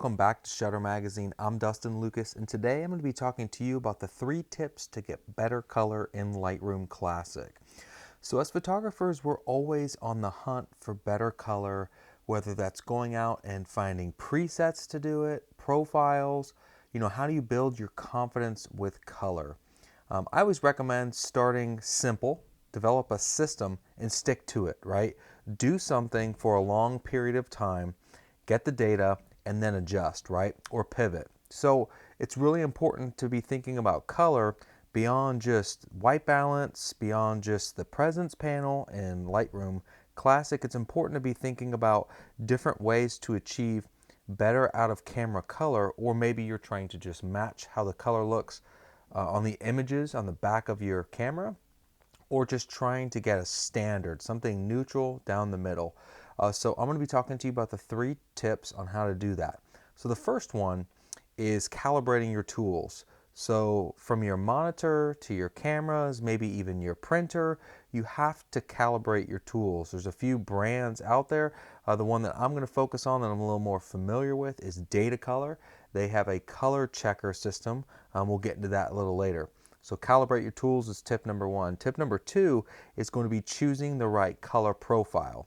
Welcome back to Shutter Magazine. I'm Dustin Lucas, and today I'm going to be talking to you about the 3 tips to get better color in Lightroom Classic. So as photographers, we're always on the hunt for better color, whether that's going out and finding presets to do it, profiles, how do you build your confidence with color? I always recommend starting simple, develop a system, and stick to it, right? Do something for a long period of time, get the data, and then adjust, right? Or pivot. So it's really important to be thinking about color beyond just white balance, beyond just the presence panel in Lightroom Classic. It's important to be thinking about different ways to achieve better out of camera color, or maybe you're trying to just match how the color looks on the images on the back of your camera, or just trying to get a standard, something neutral down the middle. So I'm going to be talking to you about the 3 tips on how to do that. So the first one is calibrating your tools. So from your monitor to your cameras, maybe even your printer, you have to calibrate your tools. There's a few brands out there. The one that I'm going to focus on that I'm a little more familiar with is Datacolor. They have a color checker system. We'll get into that a little later. So calibrate your tools is tip number 1. Tip number 2 is going to be choosing the right color profile.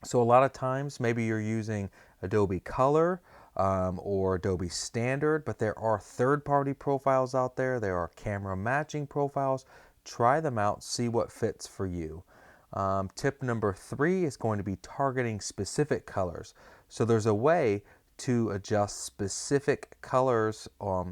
So a lot of times maybe you're using Adobe Color or Adobe Standard, but there are third-party profiles out there. There are camera matching profiles. Try them out, see what fits for you. Tip number 3 is going to be targeting specific colors. So there's a way to adjust specific colors,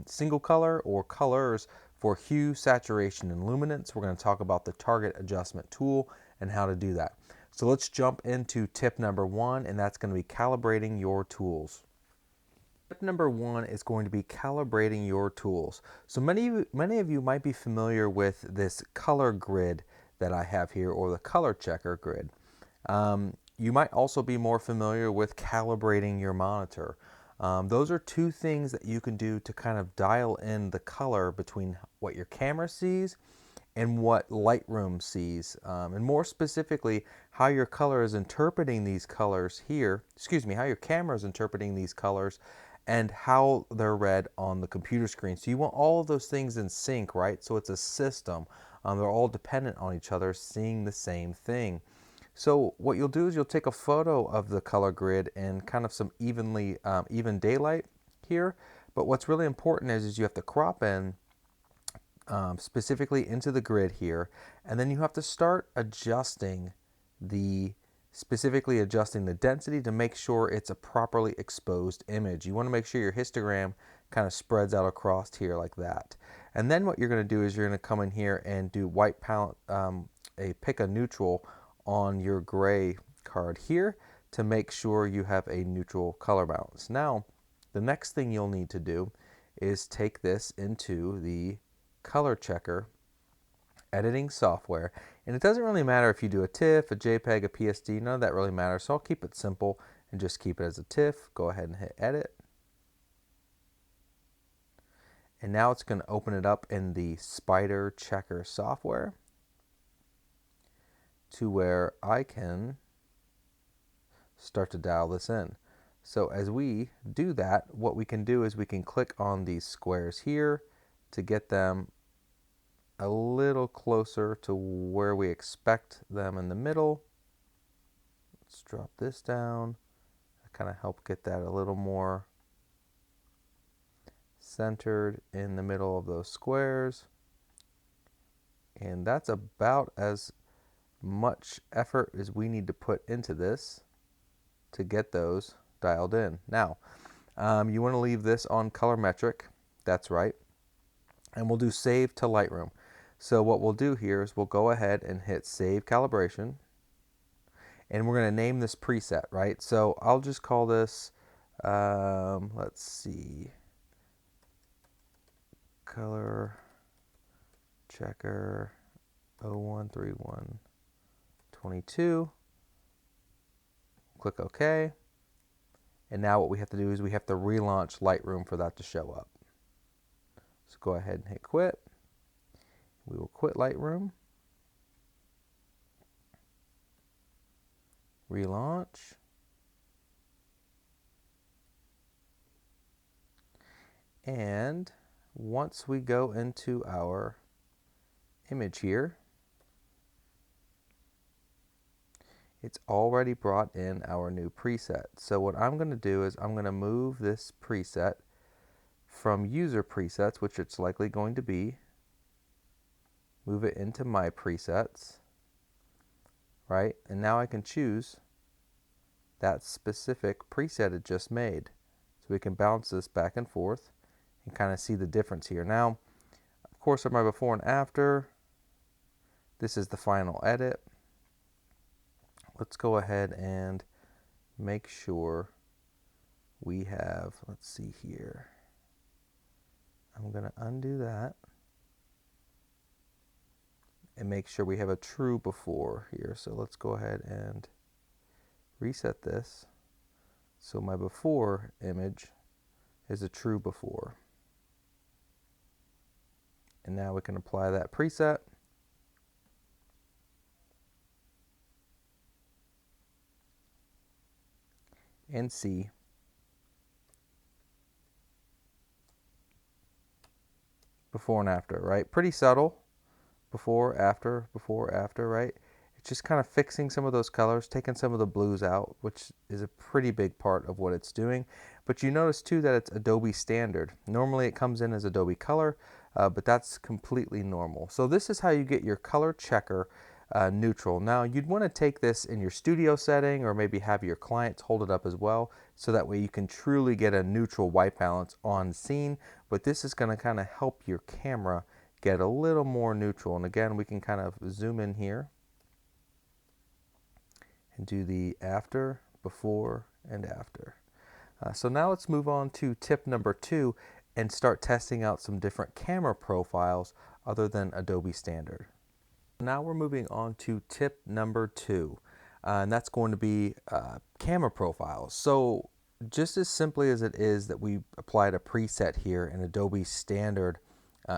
single color or colors for hue, saturation, and luminance. We're going to talk about the target adjustment tool and how to do that. So let's jump into tip number 1, and that's going to be calibrating your tools. Tip number 1 is going to be calibrating your tools. So many of you might be familiar with this color grid that I have here, or the color checker grid. You might also be more familiar with calibrating your monitor. Those are 2 things that you can do to kind of dial in the color between what your camera sees and what Lightroom sees, and more specifically, how your color is interpreting these colors here, how your camera is interpreting these colors and how they're read on the computer screen. So you want all of those things in sync, right? So it's a system. They're all dependent on each other, seeing the same thing. So what you'll do is you'll take a photo of the color grid and kind of some even daylight here. But what's really important is you have to crop in specifically into the grid here, and then you have to start specifically adjusting the density to make sure it's a properly exposed image. You want to make sure your histogram kind of spreads out across here like that. And then what you're going to do is you're going to come in here and do white palette, pick a neutral on your gray card here to make sure you have a neutral color balance. Now, the next thing you'll need to do is take this into the color checker editing software, and it doesn't really matter if you do a TIFF, a JPEG, a PSD, none of that really matters. So I'll keep it simple and just keep it as a TIFF. Go ahead and hit edit, and now it's going to open it up in the Spider Checker software to where I can start to dial this in. So as we do that, what we can do is we can click on these squares here to get them a little closer to where we expect them in the middle. Let's drop this down. Kind of help get that a little more centered in the middle of those squares. And that's about as much effort as we need to put into this to get those dialed in. Now, you want to leave this on color metric. That's right. And we'll do save to Lightroom. So what we'll do here is we'll go ahead and hit save calibration, and we're going to name this preset, right? So I'll just call this, let's see, color checker 013122. Click OK. And now what we have to do is we have to relaunch Lightroom for that to show up. So go ahead and hit quit. We will quit Lightroom. Relaunch. And once we go into our image here, it's already brought in our new preset. So what I'm going to do is I'm going to move this preset from user presets, which it's likely going to be, move it into my presets, right? And now I can choose that specific preset it just made. So we can bounce this back and forth and kind of see the difference here. Now, of course, on my before and after, this is the final edit. Let's go ahead and make sure we have, let's see here. I'm going to undo that and make sure we have a true before here. So let's go ahead and reset this. So my before image is a true before. And now we can apply that preset. And see before and after, right? Pretty subtle. Before, after, right? It's just kind of fixing some of those colors, taking some of the blues out, which is a pretty big part of what it's doing. But you notice too that it's Adobe Standard. Normally it comes in as Adobe Color, but that's completely normal. So this is how you get your color checker neutral. Now you'd want to take this in your studio setting or maybe have your clients hold it up as well, so that way you can truly get a neutral white balance on scene. But this is going to kind of help your camera get a little more neutral. And again, we can kind of zoom in here and do the after, before, and after. So now let's move on to tip number 2 and start testing out some different camera profiles other than Adobe Standard. Now we're moving on to tip number 2, and that's going to be camera profiles. So just as simply as it is that we applied a preset here and Adobe Standard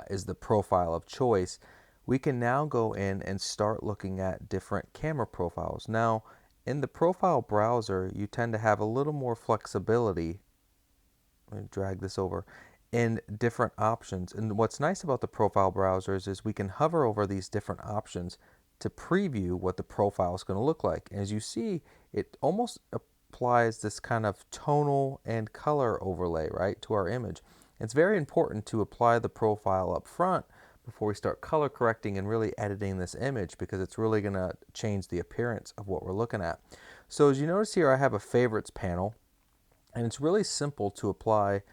is the profile of choice, we can now go in and start looking at different camera profiles. Now, in the profile browser, you tend to have a little more flexibility. Let me drag this over. In different options. And what's nice about the profile browsers is we can hover over these different options to preview what the profile is going to look like. And as you see, it almost applies this kind of tonal and color overlay, right, to our image. It's very important to apply the profile up front before we start color correcting and really editing this image, because it's really going to change the appearance of what we're looking at. So as you notice here, I have a favorites panel, and it's really simple to apply,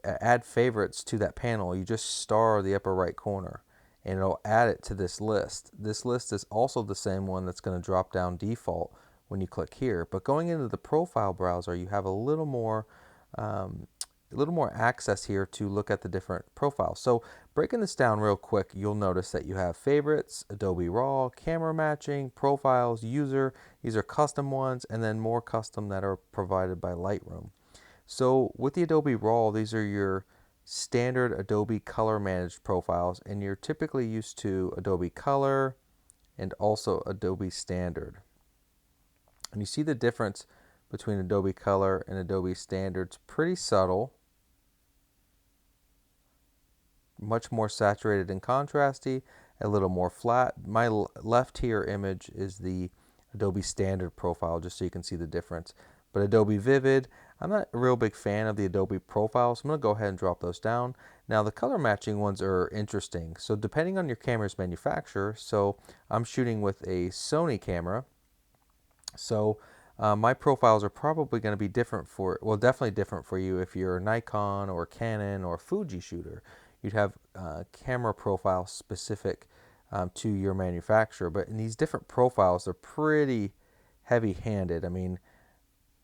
add favorites to that panel. You just star the upper right corner and it'll add it to this list. This list is also the same one that's going to drop down default when you click here. But going into the profile browser, you have a little more access here to look at the different profiles. So breaking this down real quick, you'll notice that you have favorites, Adobe Raw, camera matching, profiles, user. These are custom ones, and then more custom that are provided by Lightroom. So with the Adobe Raw, these are your standard Adobe Color Managed profiles, and you're typically used to Adobe Color and also Adobe Standard. And you see the difference between Adobe Color and Adobe Standard. It's pretty subtle, much more saturated and contrasty, a little more flat. My left here image is the Adobe Standard profile, just so you can see the difference. But Adobe Vivid, I'm not a real big fan of the Adobe profile, so I'm going to go ahead and drop those down. Now the color matching ones are interesting. So depending on your camera's manufacturer, so I'm shooting with a Sony camera, so my profiles are probably going to be different for, well, definitely different for you if you're a Nikon or Canon or Fuji shooter. You'd have camera profiles specific to your manufacturer, but in these different profiles, they're pretty heavy-handed. I mean,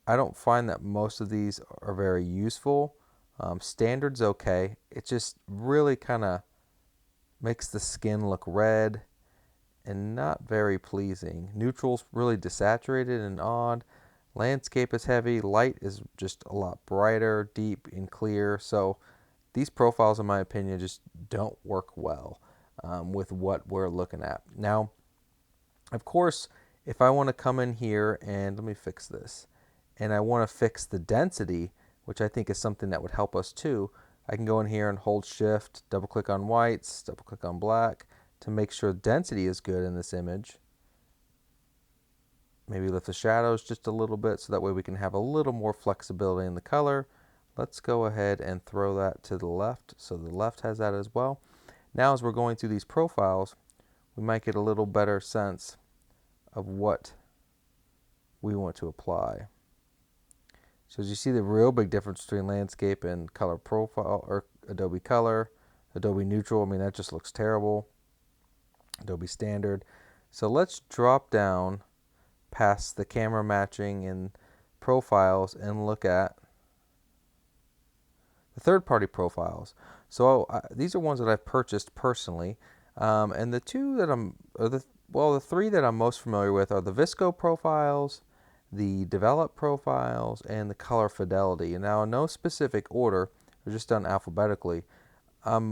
I don't find that most of these are very useful. Standard's okay. It just really kind of makes the skin look red and not very pleasing. Neutral's really desaturated and odd. Landscape is heavy. Light is just a lot brighter, deep, and clear. So these profiles, in my opinion, just don't work well with what we're looking at. Now, of course, if I want to come in here and let me fix this, and I want to fix the density, which I think is something that would help us too, I can go in here and hold shift, double click on whites, double click on black to make sure density is good in this image. Maybe lift the shadows just a little bit so that way we can have a little more flexibility in the color. Let's go ahead and throw that to the left so the left has that as well. Now as we're going through these profiles, we might get a little better sense of what we want to apply. So as you see the real big difference between landscape and color profile, or Adobe Color, Adobe Neutral, I mean that just looks terrible. Adobe Standard. So let's drop down past the camera matching and profiles and look at the third-party profiles. So these are ones that I've purchased personally, and the two that the three that I'm most familiar with are the Visco profiles, the Develop profiles, and the Color Fidelity. And now in no specific order, they're just done alphabetically. I have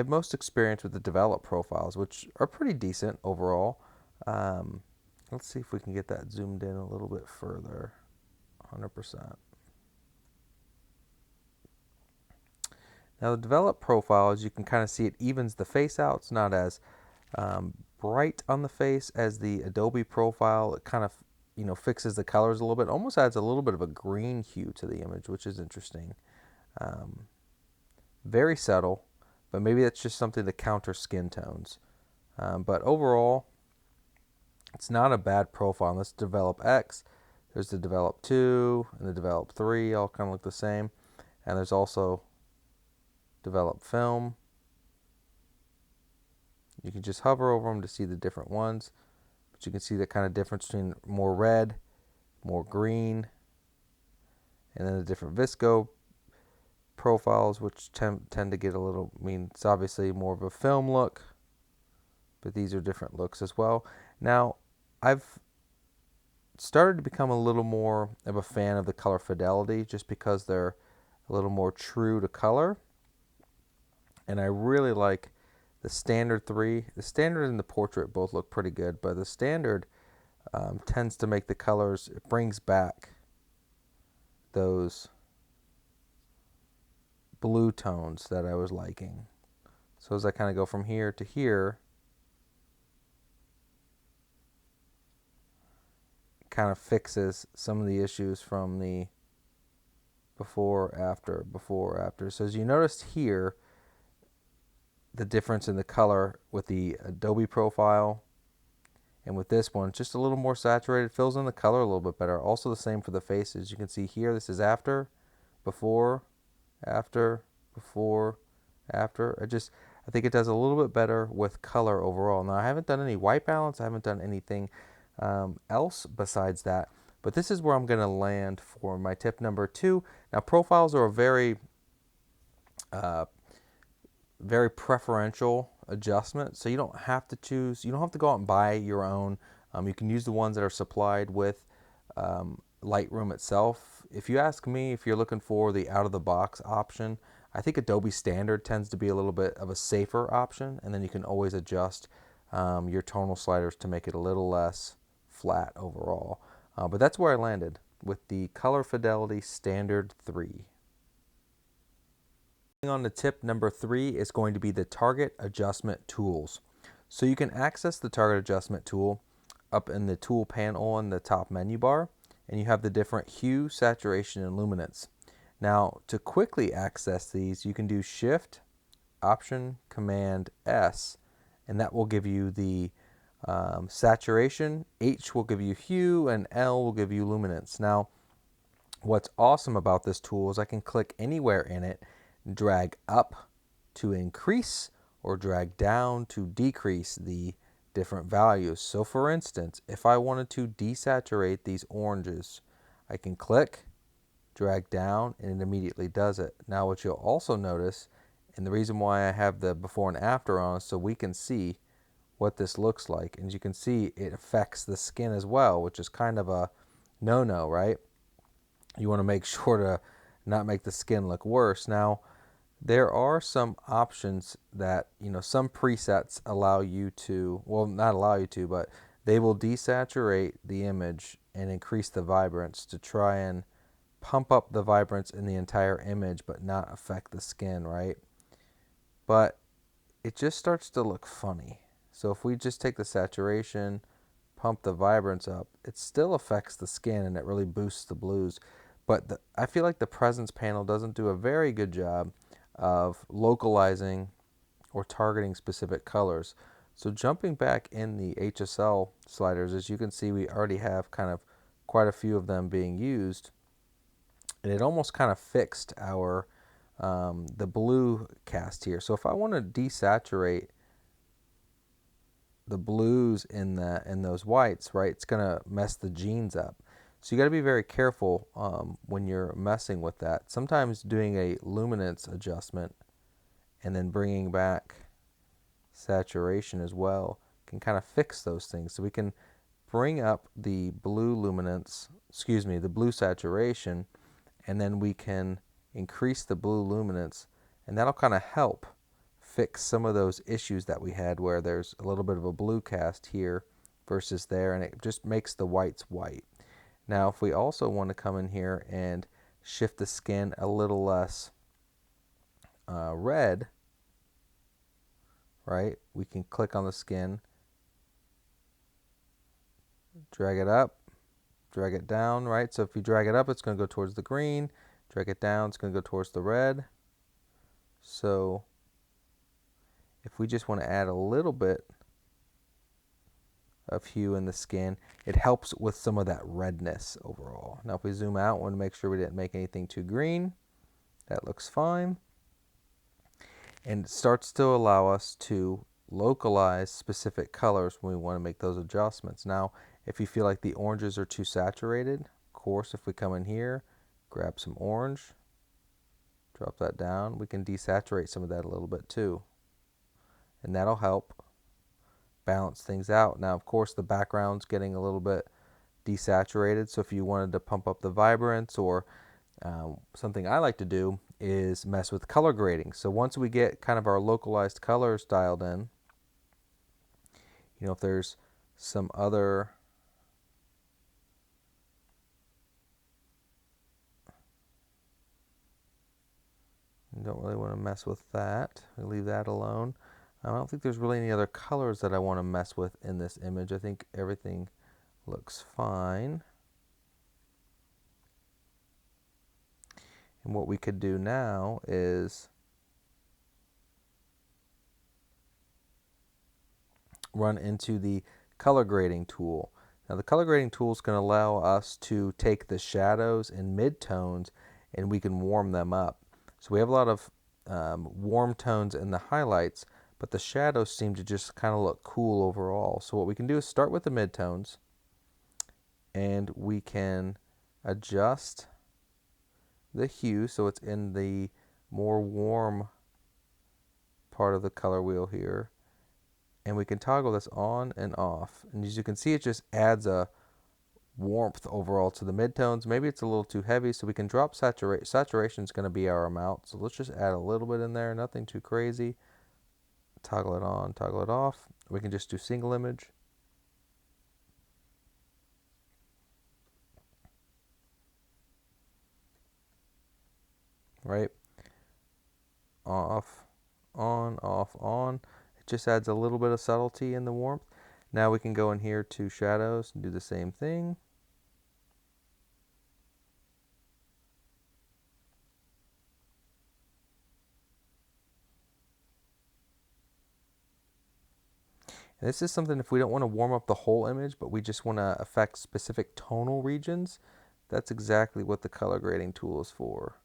most experience with the Develop profiles, which are pretty decent overall. Let's see if we can get that zoomed in a little bit further. 100%. Now the Develop profile, as you can kind of see, it evens the face out. It's not as bright on the face as the Adobe profile. It kind of, fixes the colors a little bit. Almost adds a little bit of a green hue to the image, which is interesting. Very subtle, but maybe that's just something to counter skin tones. But overall, it's not a bad profile. Let's Develop X. There's the Develop 2 and the Develop 3, all kind of look the same. And there's also Develop Film. You can just hover over them to see the different ones, but you can see the kind of difference between more red, more green, and then the different Visco profiles, which tend to get a little, it's obviously more of a film look, but these are different looks as well. Now, I've started to become a little more of a fan of the Color Fidelity just because they're a little more true to color. And I really like the Standard 3. The Standard and the Portrait both look pretty good, but the Standard tends to make the colors, it brings back those blue tones that I was liking. So as I kind of go from here to here, kind of fixes some of the issues from the before, after. So as you noticed here, the difference in the color with the Adobe profile and with this one, just a little more saturated, fills in the color a little bit better. Also the same for the faces. You can see here, this is after, before, after, before, after. I think it does a little bit better with color overall. Now I haven't done any white balance. I haven't done anything else besides that. But this is where I'm going to land for my tip number 2. Now profiles are a very preferential adjustment, so you don't have to choose, you don't have to go out and buy your own. You can use the ones that are supplied with Lightroom itself. If you ask me, if you're looking for the out-of-the-box option, I think Adobe Standard tends to be a little bit of a safer option, and then you can always adjust your tonal sliders to make it a little less flat overall. But that's where I landed with the Color Fidelity Standard 3. On to tip number 3 is going to be the target adjustment tools. So you can access the target adjustment tool up in the tool panel in the top menu bar, and you have the different hue, saturation, and luminance. Now to quickly access these, you can do Shift, Option, Command S, and that will give you the saturation, H will give you hue, and L will give you luminance. Now what's awesome about this tool is I can click anywhere in it, drag up to increase or drag down to decrease the different values. So for instance, if I wanted to desaturate these oranges, I can click, drag down, and it immediately does it. Now what you'll also notice, and the reason why I have the before and after on is so we can see what this looks like. And as you can see, it affects the skin as well, which is kind of a no-no, right? You want to make sure to not make the skin look worse. Now, there are some options that, some presets allow you to, well, not allow you to, but they will desaturate the image and increase the vibrance to try and pump up the vibrance in the entire image but not affect the skin, right? But it just starts to look funny. So if we just take the saturation, pump the vibrance up, it still affects the skin and it really boosts the blues. But I feel like the presence panel doesn't do a very good job of localizing or targeting specific colors. So jumping back in the HSL sliders, as you can see, we already have kind of quite a few of them being used. And it almost kind of fixed our the blue cast here. So if I want to desaturate the blues in those whites, right, it's going to mess the genes up. So you got to be very careful when you're messing with that. Sometimes doing a luminance adjustment and then bringing back saturation as well can kind of fix those things. So we can bring up the blue luminance, the blue saturation, and then we can increase the blue luminance, and that'll kind of help fix some of those issues that we had where there's a little bit of a blue cast here versus there, and it just makes the whites white. Now if we also want to come in here and shift the skin a little less red, right, we can click on the skin, drag it up, drag it down, right? So if you drag it up, it's going to go towards the green. Drag it down, it's going to go towards the red. So if we just want to add a little bit of hue in the skin, it helps with some of that redness overall. Now if we zoom out, we want to make sure we didn't make anything too green. That looks fine. And it starts to allow us to localize specific colors when we want to make those adjustments. Now if you feel like the oranges are too saturated, of course, if we come in here, grab some orange, drop that down, we can desaturate some of that a little bit too. And that'll help balance things out. Now, of course, the background's getting a little bit desaturated, so if you wanted to pump up the vibrance, or something I like to do is mess with color grading. So once we get kind of our localized colors dialed in, if there's some other don't really want to mess with that. We leave that alone. I don't think there's really any other colors that I want to mess with in this image. I think everything looks fine. And what we could do now is run into the color grading tool. Now the color grading tool is going to allow us to take the shadows and midtones and we can warm them up. So we have a lot of warm tones in the highlights, but the shadows seem to just kind of look cool overall. So what we can do is start with the midtones, and we can adjust the hue so it's in the more warm part of the color wheel here, and we can toggle this on and off, and as you can see, it just adds a warmth overall to the midtones. Maybe it's a little too heavy, so we can drop saturation. Saturation is going to be our amount, so let's just add a little bit in there, nothing too crazy. Toggle it on, toggle it off. We can just do single image. Right? Off, on, off, on. It just adds a little bit of subtlety in the warmth. Now we can go in here to shadows and do the same thing. And this is something if we don't want to warm up the whole image, but we just want to affect specific tonal regions, that's exactly what the color grading tool is for.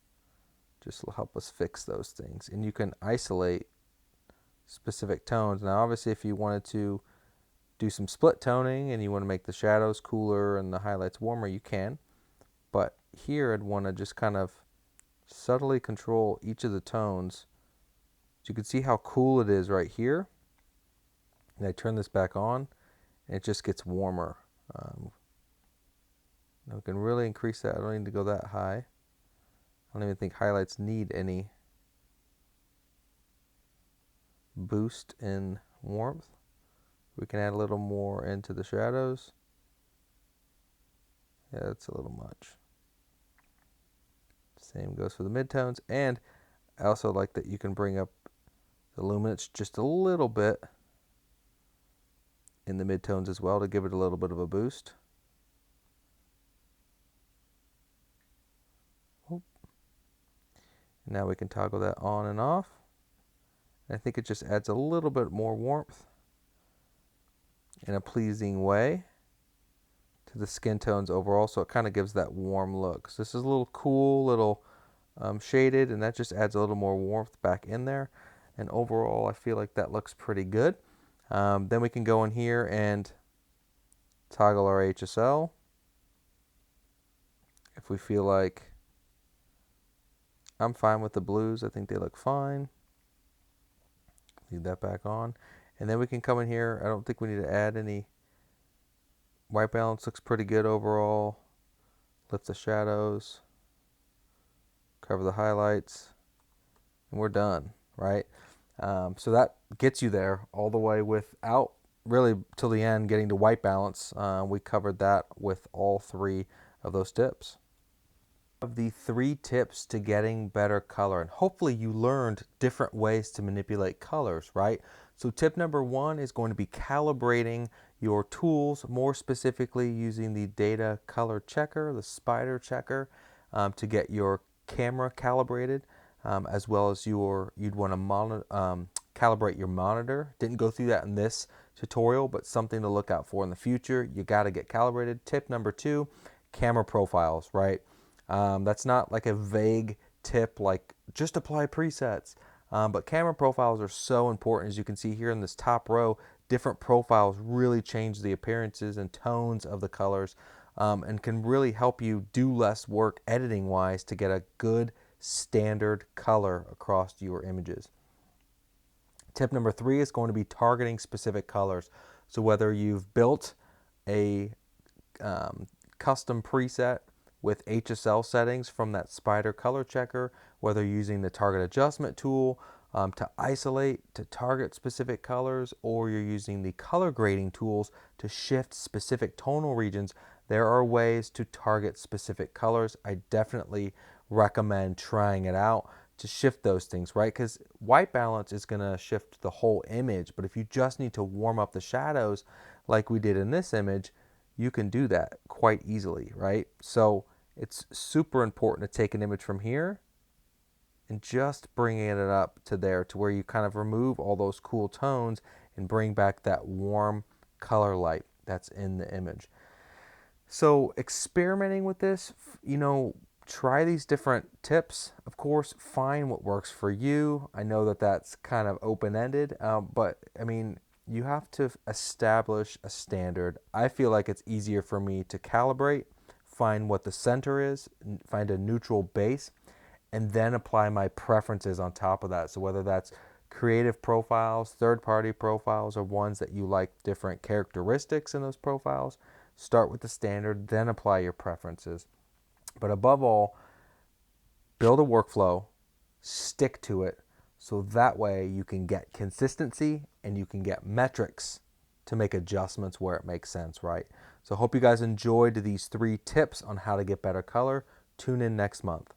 Just will help us fix those things. And you can isolate specific tones. Now obviously if you wanted to do some split toning and you want to make the shadows cooler and the highlights warmer, you can. But here I'd want to just kind of subtly control each of the tones. So you can see how cool it is right here. And I turn this back on and it just gets warmer. Now we can really increase that. I don't need to go that high. I don't even think highlights need any boost in warmth. We can add a little more into the shadows. Yeah, that's a little much. Same goes for the midtones. And I also like that you can bring up the luminance just a little bit in the midtones as well to give it a little bit of a boost. Now we can toggle that on and off. I think it just adds a little bit more warmth in a pleasing way to the skin tones overall, so it kind of gives that warm look. So this is a little cool, little shaded, and that just adds a little more warmth back in there. And overall, I feel like that looks pretty good. Then we can go in here and toggle our HSL if we feel like. I'm fine with the blues. I think they look fine. Leave that back on. And then we can come in here. I don't think we need to add any. White balance looks pretty good overall. Lift the shadows. Cover the highlights. And we're done, right? So that gets you there all the way without really till the end getting to white balance. We covered that with all three of those tips. Of the 3 tips to getting better color, and hopefully you learned different ways to manipulate colors, right? So tip number 1 is going to be calibrating your tools, more specifically using the data color checker, the spider checker, to get your camera calibrated, as well as you'd want to calibrate your monitor. Didn't go through that in this tutorial, but something to look out for in the future. You got to get calibrated. Tip number 2, camera profiles, right? That's not like a vague tip like just apply presets, but camera profiles are so important. As you can see here in this top row, different profiles really change the appearances and tones of the colors, and can really help you do less work editing wise to get a good standard color across your images. Tip number 3 is going to be targeting specific colors. So whether you've built a custom preset with HSL settings from that spider color checker, whether you're using the target adjustment tool to isolate, to target specific colors, or you're using the color grading tools to shift specific tonal regions, there are ways to target specific colors. I definitely recommend trying it out to shift those things, right? Because white balance is going to shift the whole image, but if you just need to warm up the shadows like we did in this image, you can do that quite easily, right? So it's super important to take an image from here and just bringing it up to there to where you kind of remove all those cool tones and bring back that warm color light that's in the image. So experimenting with this, try these different tips. Of course, find what works for you. I know that that's kind of open-ended, but I mean, you have to establish a standard. I feel like it's easier for me to calibrate, find what the center is, find a neutral base, and then apply my preferences on top of that. So whether that's creative profiles, third-party profiles, or ones that you like different characteristics in those profiles, start with the standard, then apply your preferences. But above all, build a workflow, stick to it, so that way you can get consistency and you can get metrics to make adjustments where it makes sense, right? So I hope you guys enjoyed these 3 tips on how to get better color. Tune in next month.